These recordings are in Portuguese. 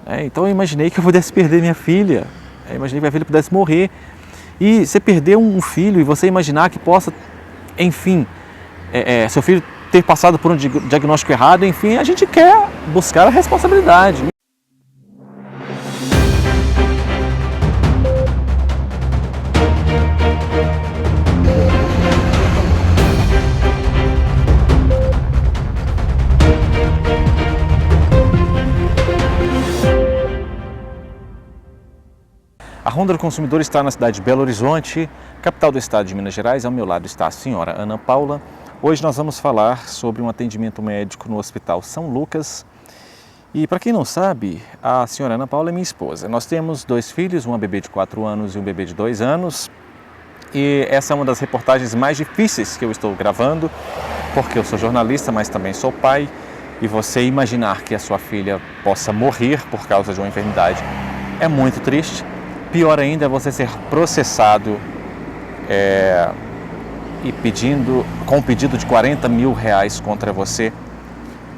Então eu imaginei que eu pudesse perder minha filha, eu imaginei que minha filha pudesse morrer. E você perder um filho e você imaginar que possa, enfim, seu filho ter passado por um diagnóstico errado, enfim, a gente quer buscar a responsabilidade. A Ronda do Consumidor está na cidade de Belo Horizonte, capital do estado de Minas Gerais. Ao meu lado está a senhora Ana Paula. Hoje nós vamos falar sobre um atendimento médico no Hospital São Lucas. E para quem não sabe, a senhora Ana Paula é minha esposa. Nós temos 2 filhos, uma bebê de 4 anos e um bebê de 2 anos. E essa é uma das reportagens mais difíceis que eu estou gravando, porque eu sou jornalista, mas também sou pai. E você imaginar que a sua filha possa morrer por causa de uma enfermidade é muito triste. Pior ainda é você ser processado e com um pedido de R$40 mil contra você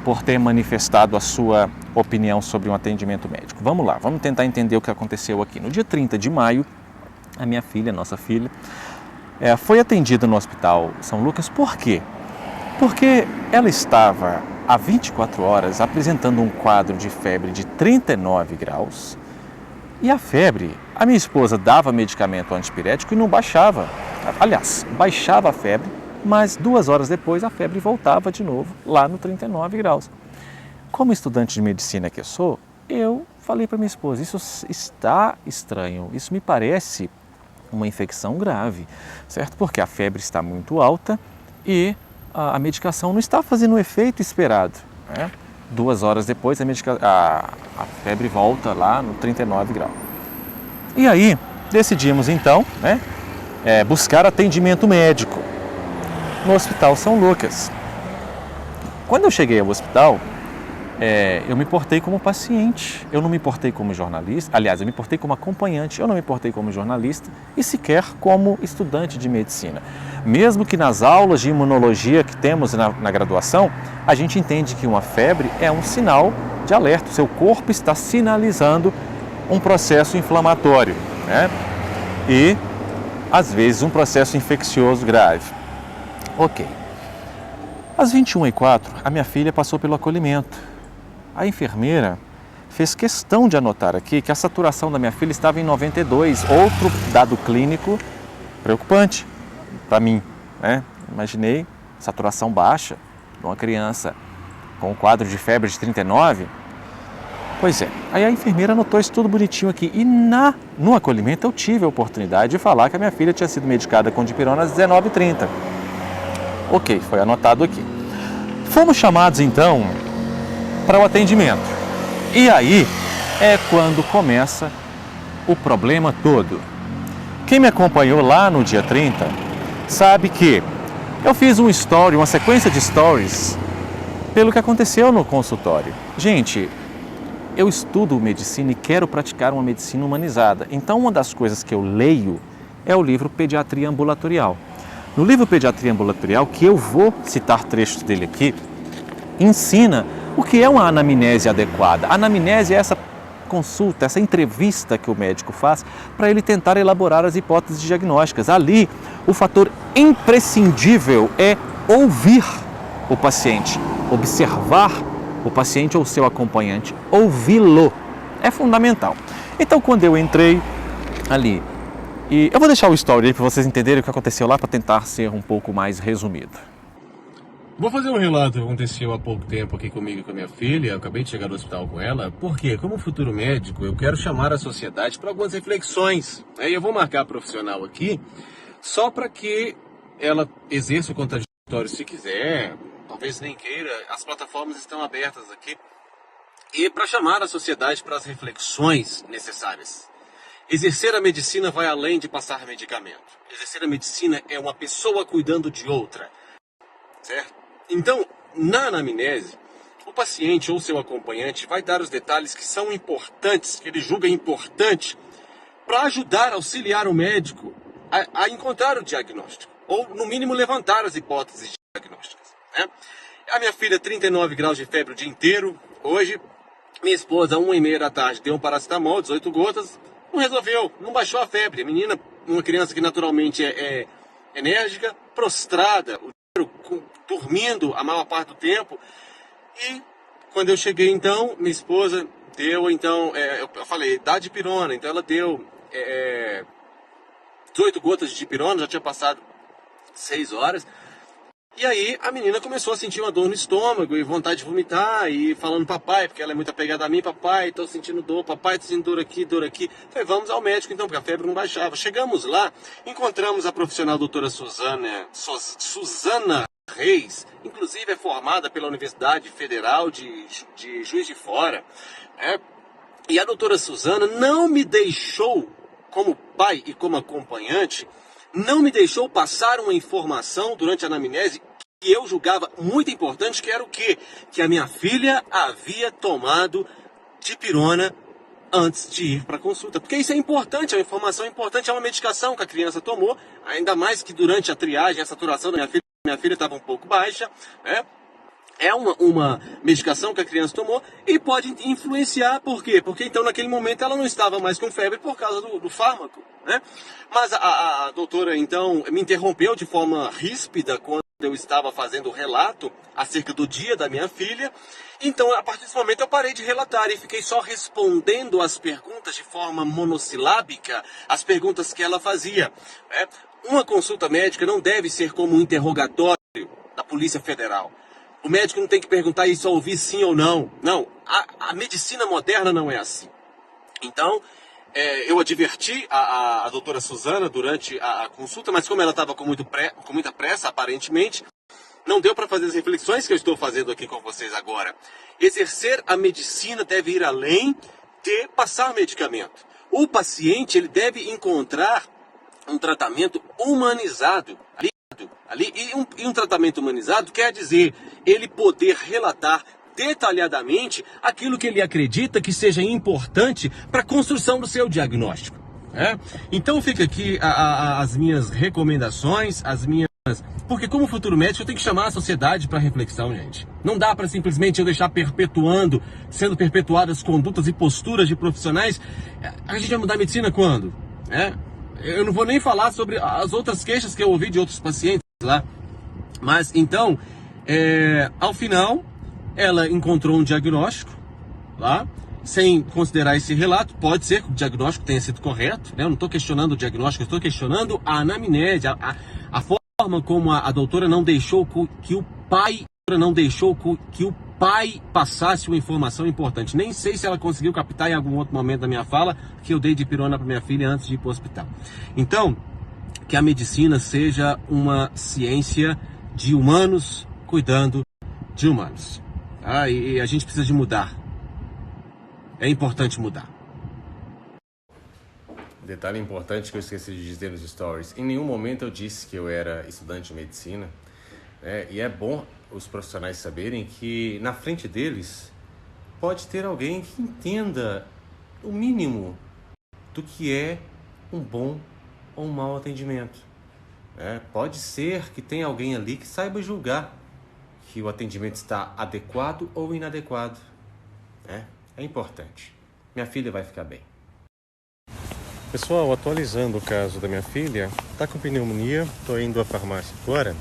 por ter manifestado a sua opinião sobre um atendimento médico. Vamos lá, vamos tentar entender o que aconteceu aqui. No dia 30 de maio, a minha filha, nossa filha, foi atendida no Hospital São Lucas. Por quê? Porque ela estava há 24 horas apresentando um quadro de febre de 39 graus. E a febre, a minha esposa dava medicamento antipirético e não baixava. Aliás, baixava a febre, mas 2 horas depois a febre voltava de novo lá no 39 graus. Como estudante de medicina que eu sou, eu falei para minha esposa, isso está estranho, isso me parece uma infecção grave, certo? Porque a febre está muito alta e a medicação não está fazendo o efeito esperado, né? 2 horas depois a febre volta lá no 39 graus. E aí decidimos então buscar atendimento médico no Hospital São Lucas. Quando eu cheguei ao hospital, eu me portei como paciente, eu não me portei como jornalista, aliás, eu me portei como acompanhante, eu não me portei como jornalista e sequer como estudante de medicina. Mesmo que nas aulas de imunologia que temos na graduação, a gente entende que uma febre é um sinal de alerta, o seu corpo está sinalizando um processo inflamatório, né? E, às vezes, um processo infeccioso grave. Ok. Às 21h04, a minha filha passou pelo acolhimento. A enfermeira fez questão de anotar aqui que a saturação da minha filha estava em 92, outro dado clínico preocupante para mim, né? Imaginei saturação baixa de uma criança com um quadro de febre de 39. Pois é, aí a enfermeira anotou isso tudo bonitinho aqui e no acolhimento eu tive a oportunidade de falar que a minha filha tinha sido medicada com dipirona às 19h30. Ok, foi anotado aqui. Fomos chamados então para o atendimento. E aí é quando começa o problema todo. Quem me acompanhou lá no dia 30 sabe que eu fiz uma sequência de stories pelo que aconteceu no consultório. Gente, eu estudo medicina e quero praticar uma medicina humanizada. Então uma das coisas que eu leio é o livro Pediatria Ambulatorial. No livro Pediatria Ambulatorial, que eu vou citar trechos dele aqui, ensina o que é uma anamnese adequada. A anamnese é essa consulta, essa entrevista que o médico faz para ele tentar elaborar as hipóteses diagnósticas. Ali, o fator imprescindível é ouvir o paciente, observar o paciente ou seu acompanhante, ouvi-lo. É fundamental. Então, quando eu entrei ali, e eu vou deixar o story aí para vocês entenderem o que aconteceu lá para tentar ser um pouco mais resumido. Vou fazer um relato que aconteceu há pouco tempo aqui comigo e com a minha filha. Eu acabei de chegar do hospital com ela, porque, como futuro médico, eu quero chamar a sociedade para algumas reflexões. Aí eu vou marcar a profissional aqui, só para que ela exerça o contraditório se quiser, talvez nem queira. As plataformas estão abertas aqui. E para chamar a sociedade para as reflexões necessárias. Exercer a medicina vai além de passar medicamento. Exercer a medicina é uma pessoa cuidando de outra. Certo? Então, na anamnese, o paciente ou seu acompanhante vai dar os detalhes que são importantes, que ele julga importante, para ajudar, auxiliar o médico a encontrar o diagnóstico, ou no mínimo levantar as hipóteses diagnósticas. Né? A minha filha, 39 graus de febre o dia inteiro, hoje, Minha esposa, 1h30 da tarde, deu um paracetamol, 18 gotas, não resolveu, não baixou a febre. A menina, uma criança que naturalmente é enérgica, prostrada, dormindo a maior parte do tempo. E quando eu cheguei então, minha esposa deu então, eu falei, dá dipirona, então ela deu 18 gotas de dipirona, já tinha passado 6 horas. E aí a menina começou a sentir uma dor no estômago e vontade de vomitar e falando papai, porque ela é muito apegada a mim, papai, tô sentindo dor, papai, tô sentindo dor aqui, dor aqui. Falei, vamos ao médico então, porque a febre não baixava. Chegamos lá, encontramos a profissional doutora Suzana Reis, inclusive é formada pela Universidade Federal de Juiz de Fora, né? E a doutora Suzana não me deixou, como pai e como acompanhante, não me deixou passar uma informação durante a anamnese que eu julgava muito importante, que era o quê? Que a minha filha havia tomado dipirona antes de ir para a consulta. Porque isso é importante, é uma informação importante, é uma medicação que a criança tomou, ainda mais que durante a triagem, a saturação da minha filha estava um pouco baixa, né? É uma medicação que a criança tomou e pode influenciar, por quê? Porque então naquele momento ela não estava mais com febre por causa do fármaco, né? Mas a doutora então me interrompeu de forma ríspida quando eu estava fazendo o relato acerca do dia da minha filha. Então a partir desse momento eu parei de relatar e fiquei só respondendo as perguntas de forma monossilábica, as perguntas que ela fazia, né? Uma consulta médica não deve ser como um interrogatório da Polícia Federal. O médico não tem que perguntar e só ouvir sim ou não. Não, a medicina moderna não é assim. Então, eu adverti a doutora Suzana durante a consulta, mas como ela estava com muita pressa, aparentemente, não deu para fazer as reflexões que eu estou fazendo aqui com vocês agora. Exercer a medicina deve ir além de passar medicamento. O paciente ele deve encontrar um tratamento humanizado ali, e um tratamento humanizado quer dizer ele poder relatar detalhadamente aquilo que ele acredita que seja importante para a construção do seu diagnóstico, né? Então fica aqui as minhas recomendações, porque como futuro médico eu tenho que chamar a sociedade para reflexão, gente. Não dá para simplesmente eu deixar sendo perpetuadas condutas e posturas de profissionais. A gente vai mudar a medicina quando? Eu não vou nem falar sobre as outras queixas que eu ouvi de outros pacientes lá. Mas então, ao final, ela encontrou um diagnóstico lá, sem considerar esse relato. Pode ser que o diagnóstico tenha sido correto, né? Eu não estou questionando o diagnóstico, eu estou questionando a anamnese, a forma como a doutora não deixou que o pai passasse uma informação importante. Nem sei se ela conseguiu captar em algum outro momento da minha fala que eu dei dipirona para minha filha antes de ir para o hospital. Então, que a medicina seja uma ciência de humanos cuidando de humanos. E a gente precisa de mudar. É importante mudar. Detalhe importante que eu esqueci de dizer nos stories. Em nenhum momento eu disse que eu era estudante de medicina. E é bom os profissionais saberem que na frente deles pode ter alguém que entenda o mínimo do que é um bom ou um mau atendimento. Pode ser que tenha alguém ali que saiba julgar que o atendimento está adequado ou inadequado. É importante. Minha filha vai ficar bem. Pessoal, atualizando o caso da minha filha, está com pneumonia, estou indo à farmácia agora.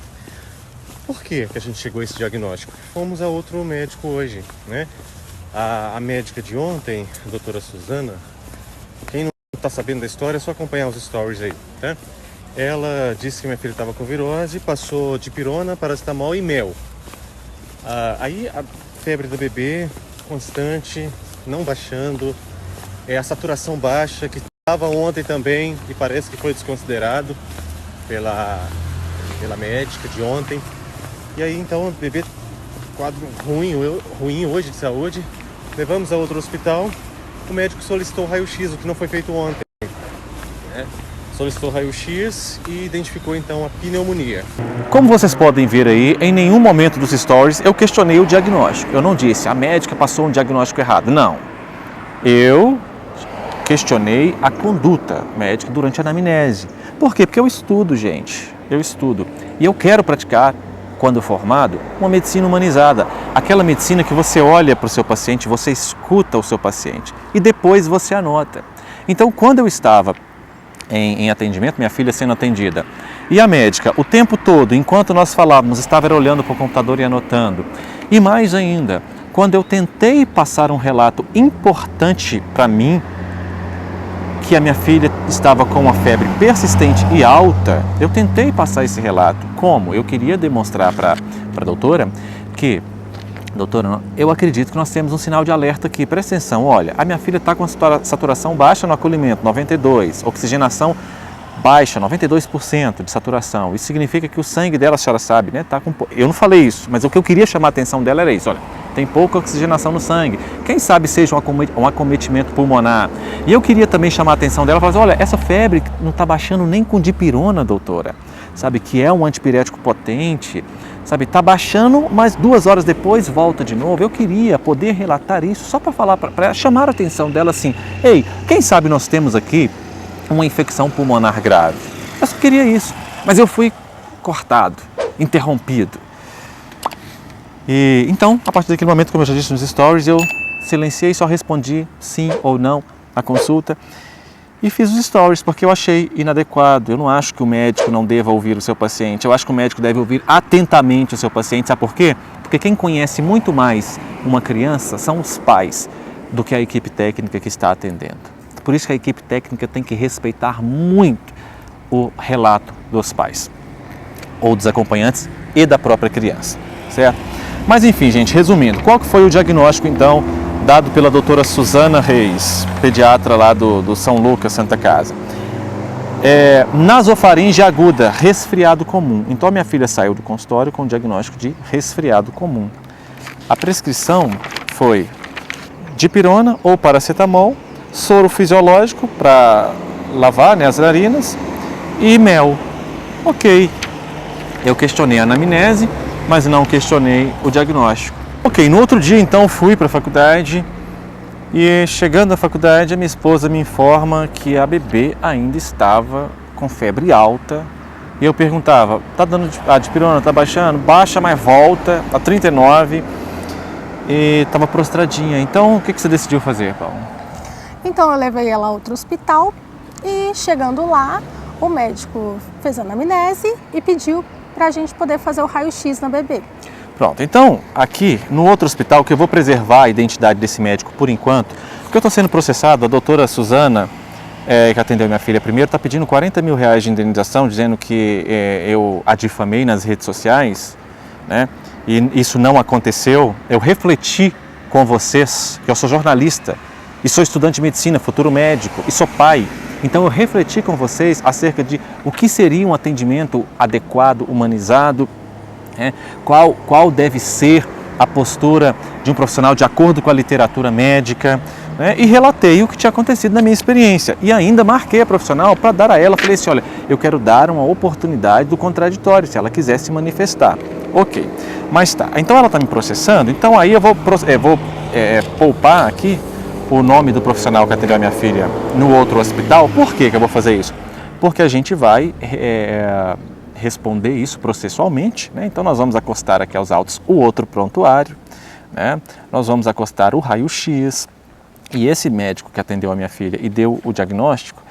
Por que a gente chegou a esse diagnóstico? Fomos a outro médico hoje, né? A médica de ontem, a doutora Suzana, quem não está sabendo da história é só acompanhar os stories aí, tá? Ela disse que minha filha estava com virose, passou dipirona, paracetamol e mel. Aí a febre do bebê constante, não baixando, a saturação baixa, que estava ontem também e parece que foi desconsiderado pela médica de ontem. E aí então o bebê, quadro ruim hoje de saúde, levamos a outro hospital, o médico solicitou raio-x, o que não foi feito ontem. Solicitou raio-x e identificou então a pneumonia. Como vocês podem ver aí, em nenhum momento dos stories eu questionei o diagnóstico. Eu não disse, a médica passou um diagnóstico errado. Não. Eu questionei a conduta médica durante a anamnese. Por quê? Porque eu estudo, gente. Eu estudo. E eu quero praticar, quando formado, uma medicina humanizada. aquela medicina que você olha para o seu paciente, você escuta o seu paciente e depois você anota. Então, quando eu estava em atendimento, minha filha sendo atendida, e a médica, o tempo todo, enquanto nós falávamos, estava olhando para o computador e anotando. E mais ainda, quando eu tentei passar um relato importante para mim, que a minha filha estava com uma febre persistente e alta, eu tentei passar esse relato. Como? Eu queria demonstrar para a doutora que, doutora, eu acredito que nós temos um sinal de alerta aqui. Presta atenção, olha, a minha filha está com a saturação baixa no acolhimento, 92, oxigenação baixa, 92% de saturação. Isso significa que o sangue dela, a senhora sabe, né? Tá com... Eu não falei isso, mas o que eu queria chamar a atenção dela era isso, olha, tem pouca oxigenação no sangue. Quem sabe seja um acometimento pulmonar. E eu queria também chamar a atenção dela e falar assim, olha, essa febre não está baixando nem com dipirona, doutora. Sabe, que é um antipirético potente, sabe, está baixando, mas 2 horas depois volta de novo. Eu queria poder relatar isso só para falar, para chamar a atenção dela assim, ei, quem sabe nós temos aqui uma infecção pulmonar grave. Eu só queria isso, mas eu fui cortado, interrompido. E então, a partir daquele momento, como eu já disse nos stories, eu silenciei, só respondi sim ou não na consulta e fiz os stories porque eu achei inadequado. Eu não acho que o médico não deva ouvir o seu paciente, eu acho que o médico deve ouvir atentamente o seu paciente. Sabe por quê? Porque quem conhece muito mais uma criança são os pais do que a equipe técnica que está atendendo. Por isso que a equipe técnica tem que respeitar muito o relato dos pais, ou dos acompanhantes e da própria criança, certo? Mas enfim, gente, resumindo, qual que foi o diagnóstico então dado pela doutora Suzana Reis, pediatra lá do São Lucas, Santa Casa? Nasofaringe aguda, resfriado comum. Então a minha filha saiu do consultório com o diagnóstico de resfriado comum. A prescrição foi dipirona ou paracetamol, soro fisiológico para lavar, né, as narinas e mel. Ok, eu questionei a anamnese, mas não questionei o diagnóstico. Ok, no outro dia então fui para a faculdade e chegando à faculdade a minha esposa me informa que a bebê ainda estava com febre alta e eu perguntava, tá dando a dipirona, tá baixando? Baixa, mas volta, a 39 e estava prostradinha. Então o que você decidiu fazer, Paulo? Então eu levei ela a outro hospital e chegando lá, o médico fez a anamnese e pediu para a gente poder fazer o raio-x na bebê. Pronto, então aqui no outro hospital, que eu vou preservar a identidade desse médico por enquanto, porque eu estou sendo processado, a doutora Suzana, que atendeu minha filha primeiro, está pedindo 40 mil reais de indenização, dizendo que eu a difamei nas redes sociais, né? E isso não aconteceu. Eu refleti com vocês, que eu sou jornalista, e sou estudante de medicina, futuro médico, e sou pai. Então eu refleti com vocês acerca de o que seria um atendimento adequado, humanizado, né? Qual deve ser a postura de um profissional de acordo com a literatura médica, né? E relatei o que tinha acontecido na minha experiência. E ainda marquei a profissional para dar a ela, falei assim, olha, eu quero dar uma oportunidade do contraditório, se ela quiser se manifestar. Ok, mas tá, então ela está me processando, então aí eu vou poupar aqui o nome do profissional que atendeu a minha filha no outro hospital. Por que eu vou fazer isso? Porque a gente vai responder isso processualmente, né? Então nós vamos acostar aqui aos autos o outro prontuário, né? Nós vamos acostar o raio-x e esse médico que atendeu a minha filha e deu o diagnóstico,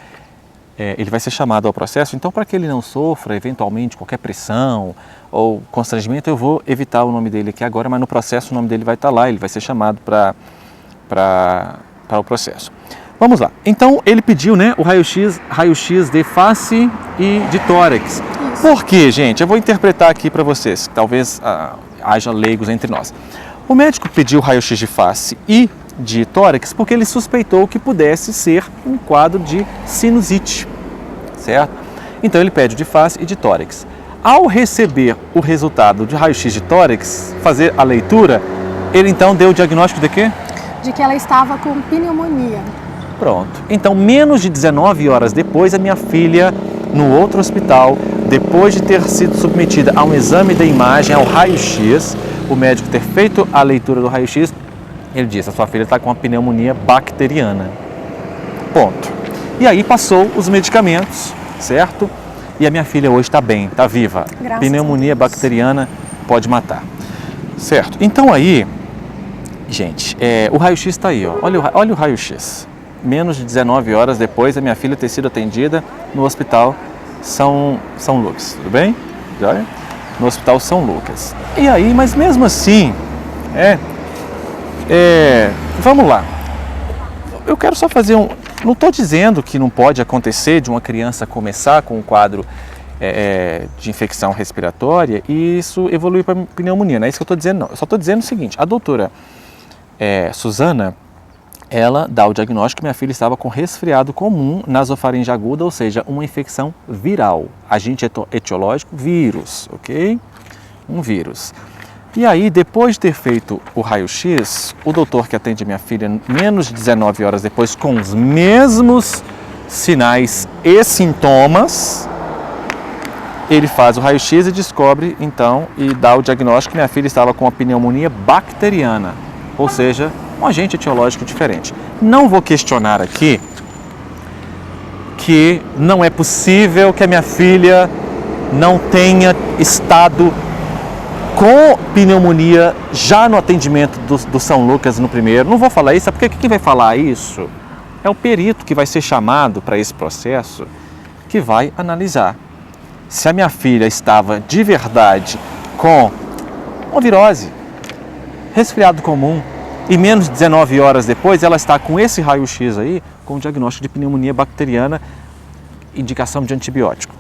ele vai ser chamado ao processo. Então, para que ele não sofra eventualmente qualquer pressão ou constrangimento, eu vou evitar o nome dele aqui agora, mas no processo o nome dele vai estar lá, ele vai ser chamado para o processo. Vamos lá. Então ele pediu, né, o raio-x de face e de tórax. Isso. Por quê, gente? Eu vou interpretar aqui para vocês, talvez haja leigos entre nós. O médico pediu raio-x de face e de tórax porque ele suspeitou que pudesse ser um quadro de sinusite, certo? Então ele pede de face e de tórax. Ao receber o resultado de raio-x de tórax, fazer a leitura, ele então deu o diagnóstico de quê? De que ela estava com pneumonia. Pronto. Então, menos de 19 horas depois, a minha filha, no outro hospital, depois de ter sido submetida a um exame da imagem, ao raio-x, o médico ter feito a leitura do raio-x, ele disse, a sua filha está com uma pneumonia bacteriana. Ponto. E aí passou os medicamentos, certo? E a minha filha hoje está bem, está viva. Graças Pneumonia bacteriana pode matar. Certo. Então aí, gente, o raio-x está aí, ó. Olha o raio-x. Menos de 19 horas depois da minha filha ter sido atendida no Hospital São Lucas, tudo bem? Joia? No Hospital São Lucas. E aí, mas mesmo assim, vamos lá. Eu quero só fazer não estou dizendo que não pode acontecer de uma criança começar com um quadro de infecção respiratória e isso evoluir para pneumonia, não é isso que eu estou dizendo, não. Eu só estou dizendo o seguinte, a doutora Suzana, ela dá o diagnóstico que minha filha estava com resfriado comum nasofaringe aguda, ou seja, uma infecção viral. Agente etiológico, vírus, ok? Um vírus. E aí, depois de ter feito o raio-x, o doutor que atende minha filha menos de 19 horas depois, com os mesmos sinais e sintomas, ele faz o raio-x e descobre, então, e dá o diagnóstico que minha filha estava com uma pneumonia bacteriana, ou seja, um agente etiológico diferente. Não vou questionar aqui que não é possível que a minha filha não tenha estado com pneumonia já no atendimento do São Lucas no primeiro. Não vou falar isso, porque quem vai falar isso é o perito que vai ser chamado para esse processo, que vai analisar se a minha filha estava de verdade com uma virose, resfriado comum, e menos de 19 horas depois ela está com esse raio-x aí, com o diagnóstico de pneumonia bacteriana, indicação de antibiótico.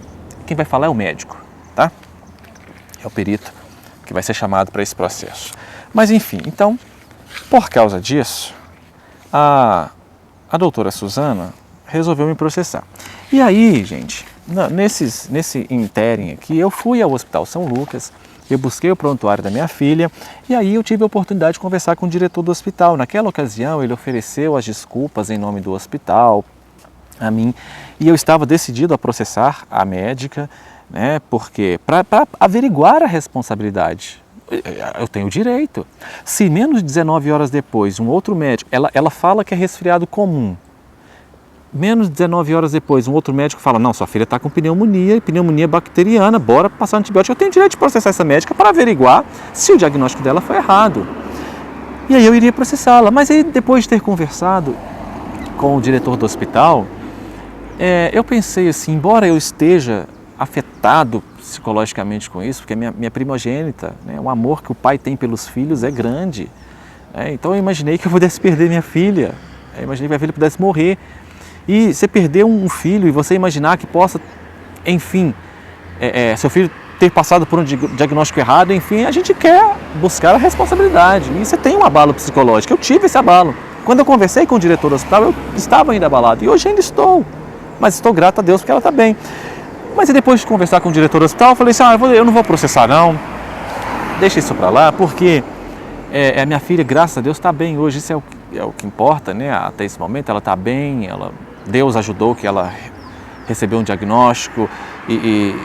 Quem vai falar é o médico, tá? É o perito que vai ser chamado para esse processo. Mas enfim, então, por causa disso, a doutora Suzana resolveu me processar. E aí, gente, nesse ínterim aqui, eu fui ao Hospital São Lucas, eu busquei o prontuário da minha filha e aí eu tive a oportunidade de conversar com o diretor do hospital. Naquela ocasião, ele ofereceu as desculpas em nome do hospital a mim e eu estava decidido a processar a médica, né, porque para averiguar a responsabilidade. Eu tenho direito. Se menos de 19 horas depois, um outro médico, ela fala que é resfriado comum. Menos de 19 horas depois, um outro médico fala, não, sua filha está com pneumonia bacteriana, bora passar antibiótico. Eu tenho direito de processar essa médica para averiguar se o diagnóstico dela foi errado. E aí eu iria processá-la. Mas aí, depois de ter conversado com o diretor do hospital, eu pensei assim, embora eu esteja afetado psicologicamente com isso, porque a minha primogênita, né, o amor que o pai tem pelos filhos é grande. Então eu imaginei que eu pudesse perder minha filha, eu imaginei que minha filha pudesse morrer. E você perder um filho e você imaginar que possa, enfim, seu filho ter passado por um diagnóstico errado, enfim, a gente quer buscar a responsabilidade. E você tem um abalo psicológico, eu tive esse abalo. Quando eu conversei com o diretor do hospital, eu estava ainda abalado e hoje ainda estou, mas estou grato a Deus porque ela está bem. Mas depois de conversar com o diretor do hospital, eu falei assim, eu não vou processar não, deixa isso para lá, porque a minha filha, graças a Deus, está bem hoje, isso é o que importa, né? Até esse momento ela está bem, Deus ajudou que ela recebeu um diagnóstico e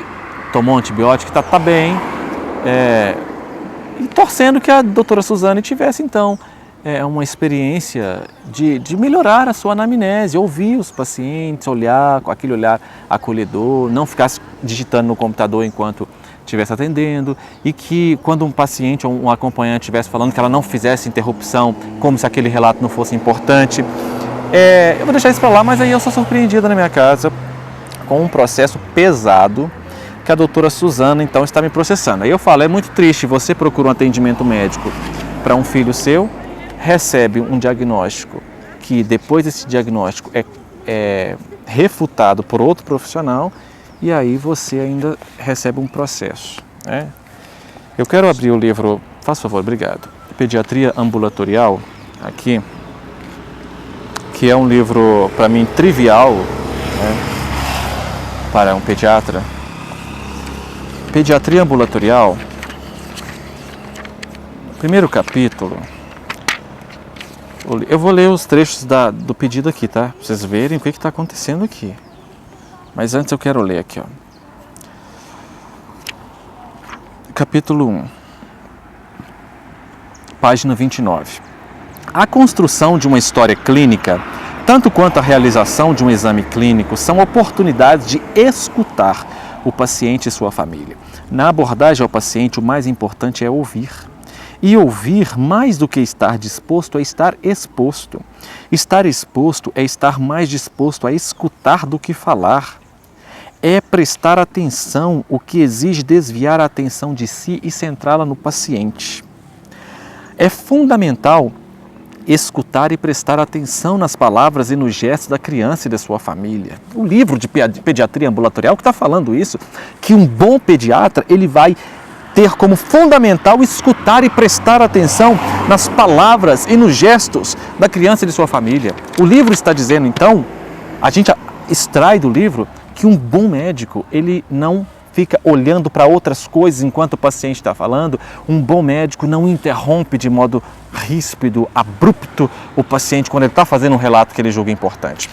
tomou um antibiótico, está bem. E torcendo que a doutora Suzane tivesse, então, uma experiência de melhorar a sua anamnese, ouvir os pacientes, olhar com aquele olhar acolhedor, não ficasse digitando no computador enquanto estivesse atendendo e que quando um paciente ou um acompanhante estivesse falando que ela não fizesse interrupção como se aquele relato não fosse importante. Eu vou deixar isso para lá, mas aí eu sou surpreendida na minha casa com um processo pesado que a doutora Suzana então está me processando. Aí eu falo, é muito triste, você procura um atendimento médico para um filho seu, recebe um diagnóstico que depois desse diagnóstico é refutado por outro profissional e aí você ainda recebe um processo. Eu quero abrir o livro, faça favor, obrigado, Pediatria Ambulatorial, aqui, que é um livro, para mim, trivial, né, para um pediatra. Pediatria Ambulatorial, primeiro capítulo, eu vou ler os trechos do pedido aqui, tá? Para vocês verem o que está acontecendo aqui. Mas antes eu quero ler aqui, ó. Capítulo 1, página 29. A construção de uma história clínica, tanto quanto a realização de um exame clínico, são oportunidades de escutar o paciente e sua família. Na abordagem ao paciente, o mais importante é ouvir. E ouvir, mais do que estar disposto, é estar exposto. Estar exposto é estar mais disposto a escutar do que falar. É prestar atenção, o que exige desviar a atenção de si e centrá-la no paciente. É fundamental escutar e prestar atenção nas palavras e nos gestos da criança e da sua família. O livro de pediatria ambulatorial que está falando isso, que um bom pediatra ele vai ter como fundamental escutar e prestar atenção nas palavras e nos gestos da criança e de sua família. O livro está dizendo, então, a gente extrai do livro que um bom médico, ele não fica olhando para outras coisas enquanto o paciente está falando. Um bom médico não interrompe de modo ríspido, abrupto o paciente quando ele está fazendo um relato que ele julga importante.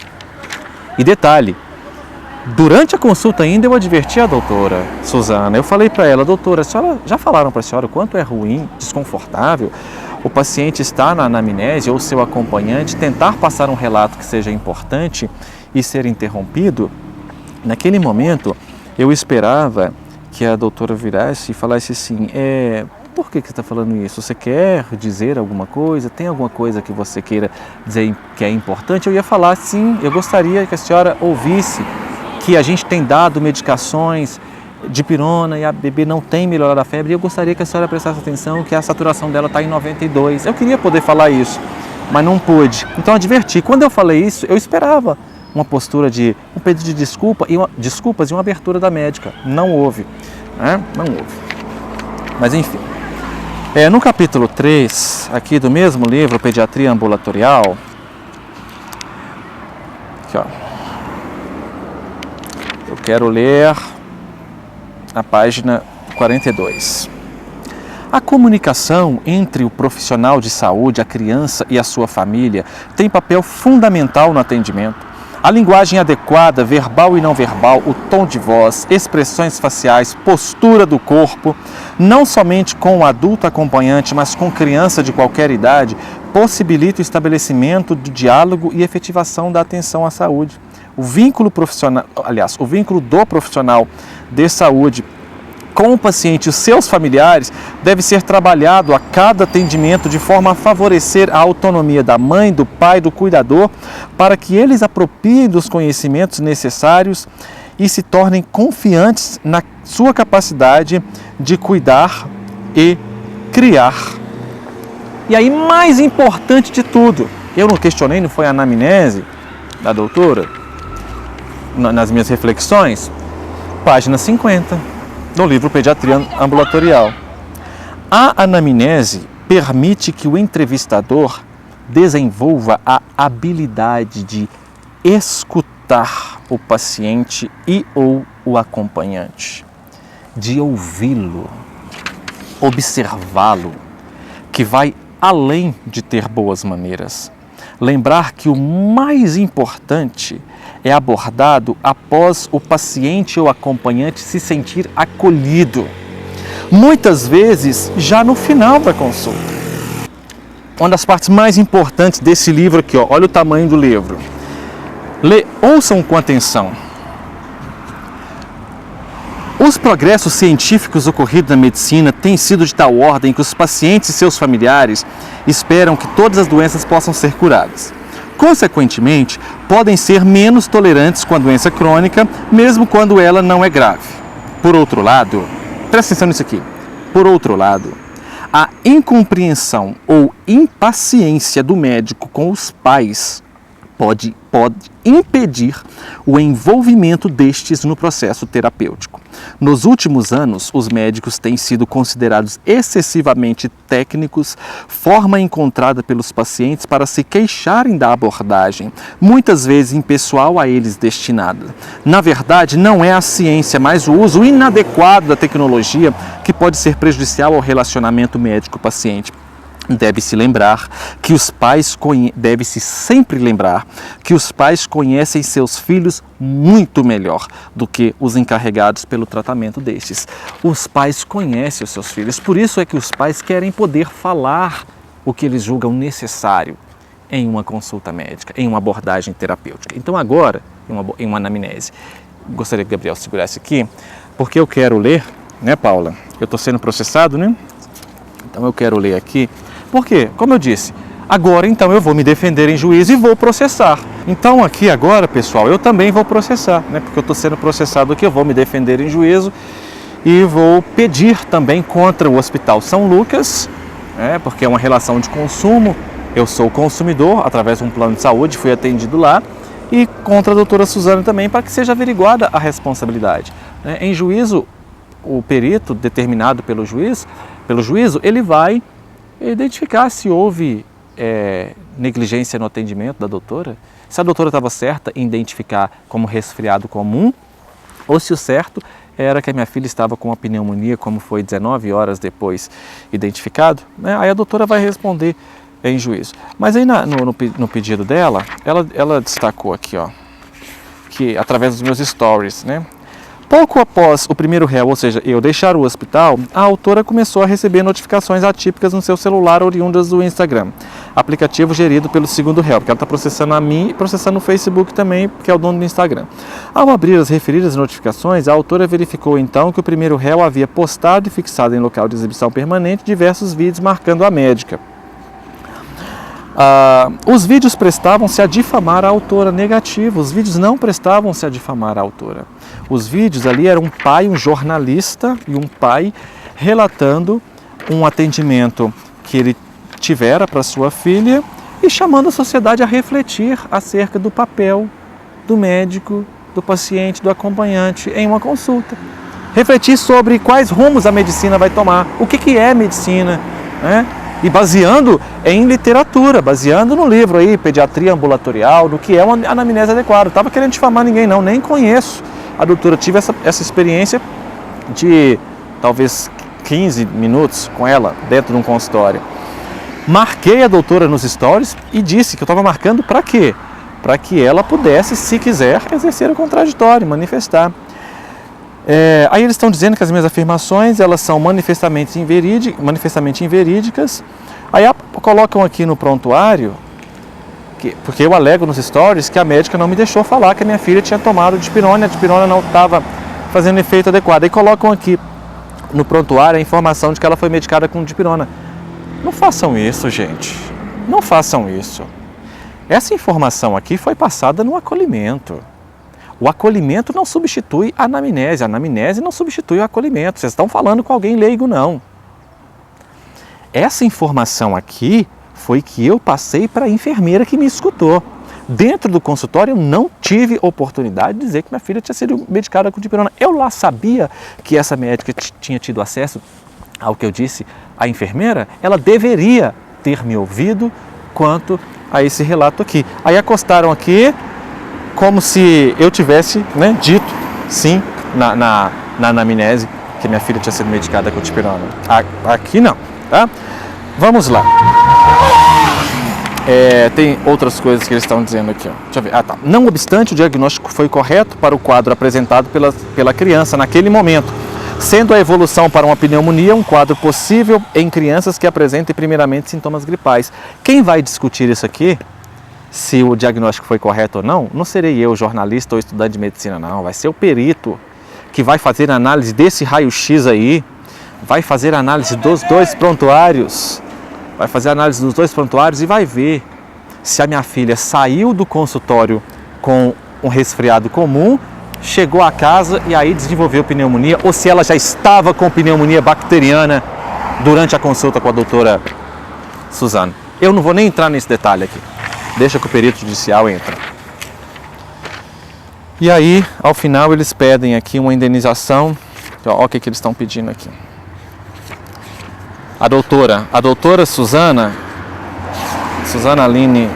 E detalhe, durante a consulta ainda eu adverti a doutora Suzana, eu falei para ela, doutora, a senhora, já falaram para a senhora o quanto é ruim, desconfortável o paciente estar na anamnese ou seu acompanhante tentar passar um relato que seja importante e ser interrompido? Naquele momento, eu esperava que a doutora virasse e falasse assim, por que você está falando isso? Você quer dizer alguma coisa? Tem alguma coisa que você queira dizer que é importante? Eu ia falar, sim, eu gostaria que a senhora ouvisse que a gente tem dado medicações de pirona e a bebê não tem melhorado a febre, e eu gostaria que a senhora prestasse atenção que a saturação dela está em 92. Eu queria poder falar isso, mas não pude. Então adverti, quando eu falei isso, eu esperava uma postura de um pedido de desculpas e uma abertura da médica. Não houve, né? Não houve. Mas enfim, no capítulo 3, aqui do mesmo livro, Pediatria Ambulatorial, aqui, ó, eu quero ler a página 42. A comunicação entre o profissional de saúde, a criança e a sua família tem papel fundamental no atendimento. A linguagem adequada, verbal e não verbal, o tom de voz, expressões faciais, postura do corpo, não somente com o adulto acompanhante, mas com criança de qualquer idade, possibilita o estabelecimento do diálogo e efetivação da atenção à saúde. O vínculo do profissional de saúde com o paciente e os seus familiares deve ser trabalhado a cada atendimento de forma a favorecer a autonomia da mãe, do pai, do cuidador, para que eles apropriem dos conhecimentos necessários e se tornem confiantes na sua capacidade de cuidar e criar. E aí, mais importante de tudo, eu não questionei, não foi a anamnese da doutora, nas minhas reflexões, página 50. No livro Pediatria Ambulatorial. A anamnese permite que o entrevistador desenvolva a habilidade de escutar o paciente e ou o acompanhante, de ouvi-lo, observá-lo, que vai além de ter boas maneiras. Lembrar que o mais importante é abordado após o paciente ou acompanhante se sentir acolhido, muitas vezes já no final da consulta. Uma das partes mais importantes desse livro aqui, ó, olha o tamanho do livro. Ouçam com atenção. Os progressos científicos ocorridos na medicina têm sido de tal ordem que os pacientes e seus familiares esperam que todas as doenças possam ser curadas. Consequentemente, podem ser menos tolerantes com a doença crônica, mesmo quando ela não é grave. Por outro lado, presta atenção nisso aqui. Por outro lado, a incompreensão ou impaciência do médico com os pais pode impedir o envolvimento destes no processo terapêutico. Nos últimos anos, os médicos têm sido considerados excessivamente técnicos, forma encontrada pelos pacientes para se queixarem da abordagem, muitas vezes impessoal a eles destinada. Na verdade, não é a ciência, mas o uso inadequado da tecnologia que pode ser prejudicial ao relacionamento médico-paciente. Deve-se sempre lembrar que os pais conhecem seus filhos muito melhor do que os encarregados pelo tratamento destes. Os pais conhecem os seus filhos, por isso é que os pais querem poder falar o que eles julgam necessário em uma consulta médica, em uma abordagem terapêutica. Então agora, em uma anamnese, gostaria que o Gabriel segurasse aqui, porque eu quero ler, né, Paula? Eu estou sendo processado, né? Então eu quero ler aqui, porque, como eu disse, agora então eu vou me defender em juízo e vou processar. Então aqui agora, pessoal, eu também vou processar, né? Porque eu estou sendo processado aqui, eu vou me defender em juízo e vou pedir também contra o Hospital São Lucas, porque é uma relação de consumo, eu sou consumidor através de um plano de saúde, fui atendido lá, e contra a doutora Suzana também, para que seja averiguada a responsabilidade. Em juízo, o perito determinado pelo juízo, ele vai identificar se houve negligência no atendimento da doutora, se a doutora estava certa em identificar como resfriado comum, ou se o certo era que a minha filha estava com uma pneumonia, como foi 19 horas depois identificado, aí a doutora vai responder em juízo. Mas aí no pedido dela, ela destacou aqui, ó, que através dos meus stories, pouco após o primeiro réu, ou seja, eu deixar o hospital, a autora começou a receber notificações atípicas no seu celular oriundas do Instagram, aplicativo gerido pelo segundo réu, porque ela está processando a mim e processando o Facebook também, que é o dono do Instagram. Ao abrir as referidas notificações, a autora verificou então que o primeiro réu havia postado e fixado em local de exibição permanente diversos vídeos marcando a médica. Os vídeos prestavam-se a difamar a autora, negativo, os vídeos não prestavam-se a difamar a autora. Os vídeos ali eram um pai, um jornalista e um pai relatando um atendimento que ele tivera para sua filha e chamando a sociedade a refletir acerca do papel do médico, do paciente, do acompanhante em uma consulta. Refletir sobre quais rumos a medicina vai tomar, o que é medicina, E baseando em literatura, baseando no livro aí, Pediatria Ambulatorial, do que é uma anamnese adequada. Não estava querendo difamar ninguém não, nem conheço a doutora. Tive essa experiência de talvez 15 minutos com ela dentro de um consultório. Marquei a doutora nos stories e disse que eu estava marcando para quê? Para que ela pudesse, se quiser, exercer o contraditório, manifestar. Aí eles estão dizendo que as minhas afirmações elas são manifestamente inverídicas. Aí colocam aqui no prontuário, porque eu alego nos stories que a médica não me deixou falar que a minha filha tinha tomado dipirona, a dipirona não estava fazendo efeito adequado. Aí colocam aqui no prontuário a informação de que ela foi medicada com dipirona. Não façam isso, gente. Não façam isso. Essa informação aqui foi passada no acolhimento. O acolhimento não substitui a anamnese não substitui o acolhimento. Vocês estão falando com alguém leigo, não. Essa informação aqui foi que eu passei para a enfermeira que me escutou. Dentro do consultório eu não tive oportunidade de dizer que minha filha tinha sido medicada com dipirona. Eu lá sabia que essa médica tinha tido acesso ao que eu disse à enfermeira, ela deveria ter me ouvido quanto a esse relato aqui. Aí acostaram aqui como se eu tivesse dito, sim, na anamnese, que minha filha tinha sido medicada com dipirona. Aqui não, tá? Vamos lá. Tem outras coisas que eles estão dizendo aqui. Ó. Deixa eu ver. Tá. Não obstante, o diagnóstico foi correto para o quadro apresentado pela criança naquele momento, sendo a evolução para uma pneumonia um quadro possível em crianças que apresentem primeiramente sintomas gripais. Quem vai discutir isso aqui, se o diagnóstico foi correto ou não serei eu, jornalista ou estudante de medicina, não. Vai ser o perito que vai fazer a análise desse raio-x aí, vai fazer a análise dos dois prontuários, e vai ver se a minha filha saiu do consultório com um resfriado comum, chegou a casa e aí desenvolveu pneumonia, ou se ela já estava com pneumonia bacteriana durante a consulta com a doutora Suzana. Eu não vou nem entrar nesse detalhe aqui. Deixa que o perito judicial entra. E aí, ao final, eles pedem aqui uma indenização. Olha o que eles estão pedindo aqui. A doutora Suzana Aline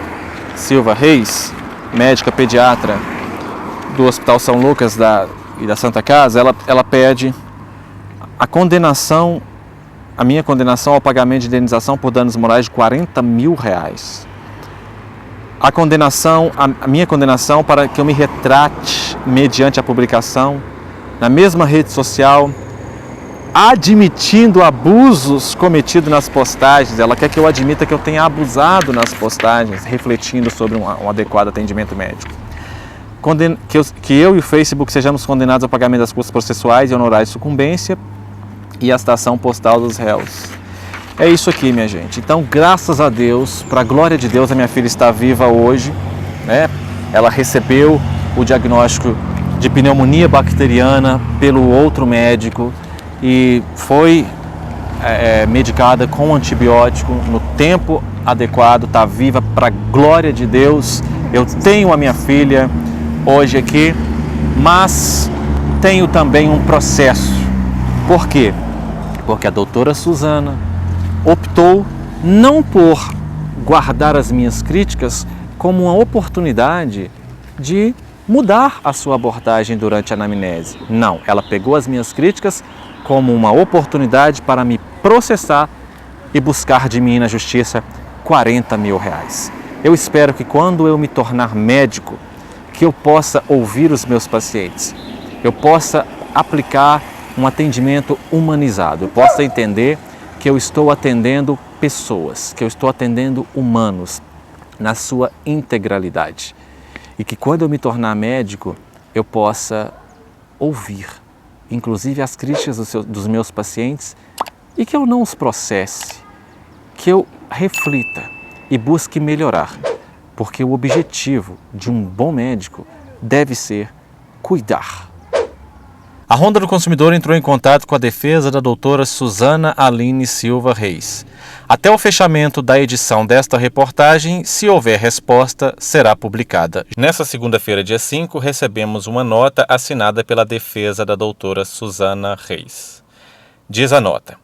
Silva Reis, médica pediatra do Hospital São Lucas e da Santa Casa, ela pede a minha condenação ao pagamento de indenização por danos morais de R$40 mil. A minha condenação para que eu me retrate mediante a publicação na mesma rede social, admitindo abusos cometidos nas postagens. Ela quer que eu admita que eu tenha abusado nas postagens, refletindo sobre um adequado atendimento médico. Que eu e o Facebook sejamos condenados ao pagamento das custas processuais e honorários de sucumbência e a estação postal dos réus. É isso aqui, minha gente. Então, graças a Deus, para a glória de Deus, a minha filha está viva hoje, né? Ela recebeu o diagnóstico de pneumonia bacteriana pelo outro médico e foi medicada com antibiótico no tempo adequado, está viva para a glória de Deus. Eu tenho a minha filha hoje aqui, mas tenho também um processo. Por quê? Porque a doutora Suzana optou não por guardar as minhas críticas como uma oportunidade de mudar a sua abordagem durante a anamnese. Não, ela pegou as minhas críticas como uma oportunidade para me processar e buscar de mim na justiça 40 mil reais. Eu espero que quando eu me tornar médico, que eu possa ouvir os meus pacientes, eu possa aplicar um atendimento humanizado, eu possa entender que eu estou atendendo pessoas, que eu estou atendendo humanos na sua integralidade. E que quando eu me tornar médico, eu possa ouvir, inclusive as críticas dos meus pacientes, e que eu não os processe, que eu reflita e busque melhorar, porque o objetivo de um bom médico deve ser cuidar. A Ronda do Consumidor entrou em contato com a defesa da doutora Suzana Aline Silva Reis. Até o fechamento da edição desta reportagem, se houver resposta, será publicada. Nessa segunda-feira, dia 5, recebemos uma nota assinada pela defesa da doutora Suzana Reis. Diz a nota: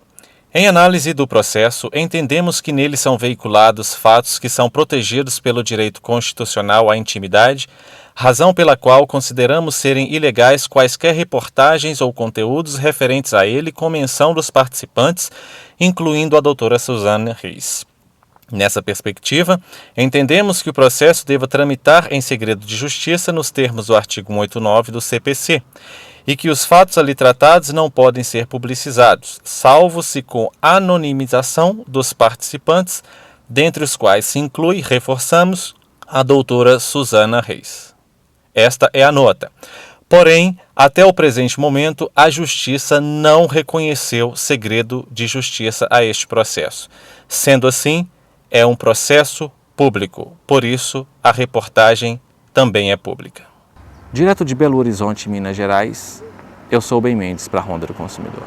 em análise do processo, entendemos que nele são veiculados fatos que são protegidos pelo direito constitucional à intimidade, razão pela qual consideramos serem ilegais quaisquer reportagens ou conteúdos referentes a ele com menção dos participantes, incluindo a doutora Suzana Reis. Nessa perspectiva, entendemos que o processo deva tramitar em segredo de justiça nos termos do artigo 189 do CPC, e que os fatos ali tratados não podem ser publicizados, salvo se com anonimização dos participantes, dentre os quais se inclui, reforçamos, a doutora Suzana Reis. Esta é a nota. Porém, até o presente momento, a Justiça não reconheceu segredo de justiça a este processo. Sendo assim, é um processo público. Por isso, a reportagem também é pública. Direto de Belo Horizonte, Minas Gerais, eu sou o Ben Mendes para a Ronda do Consumidor.